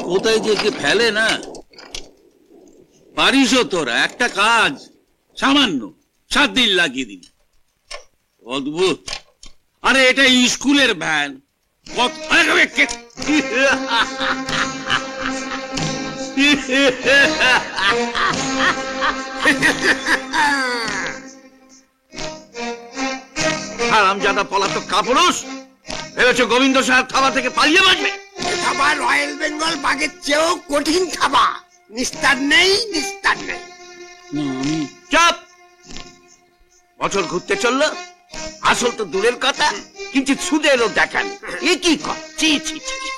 কোথায় যে কে ফেলে না। পারিসও তোরা একটা কাজ সামান্য 7 দিন লাগিয়ে দিবি। অদ্ভুত। আরে এটা স্কুলের ভ্যান। হারামজাদা পলাতক কাপুরুষ ভেবেছো গোবিন্দ সাহেব থাবা থেকে পালিয়ে বাঁচবে? খাবার রয়্যাল বেঙ্গল বাঘের চেয়েও কঠিন খাবা। নিস্তার নেই, নিস্তার নেই। চাপ। বছর ঘুরতে চললো, আসল তো দূরের কথা, কিন্তু সুদেরও দেখান। এ কি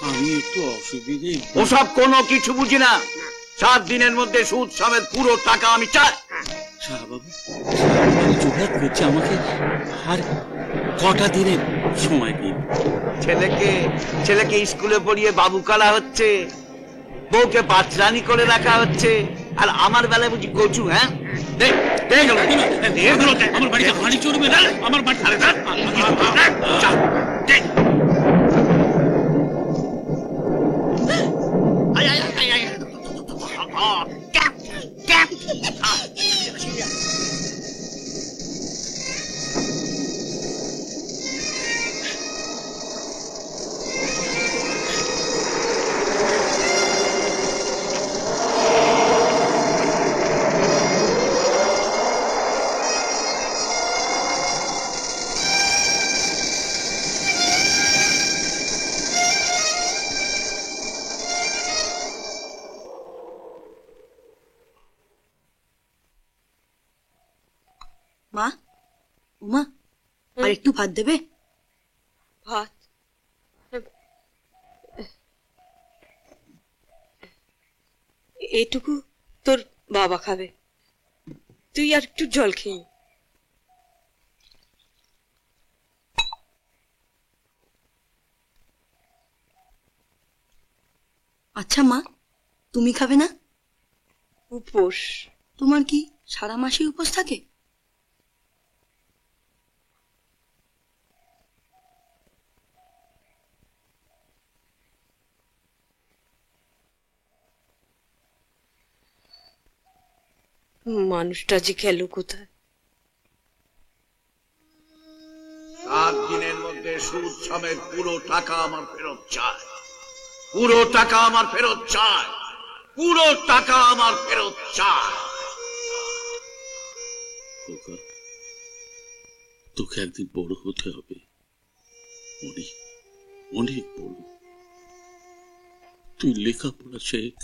আমি একটু অসুবিধে। ওসব কোনো কিছু বুঝি না। 7 দিনের মধ্যে সুদ সমেত পুরো টাকা আমি চাই। জোগাড় করছে আমাকে আর কটা দিনের সময় দিন। ছেলেকে স্কুলে পড়িয়ে বাবু করা হচ্ছে, বউকে বাচ্চানি করে রাখা হচ্ছে, আর আমার বেলায় বুঝি কচু। হ্যাঁ আমার বাড়িতে হাঁড়ি চড়বে না। আমার বাড়ি মা, উমা, আর একটু ভাত দেবে? ভাত? এটুকু তোর বাবা খাবে, তুই আর একটু জল খেয়ে। আচ্ছা মা, তুমি খাবে না? উপোস। তোমার কি সারা মাসে উপোস থাকে? মানুষটা যে গেল কোথায়? 7 দিনের মধ্যে সুদ সমেত পুরো টাকা আমার ফেরত চাই। পুরো টাকা আমার ফেরত চাই। পুরো টাকা আমার ফেরত চাই। তোকে একদিন বড় হতে হবে, অনেক অনেক বড়। তুই লেখাপড়া শেখ।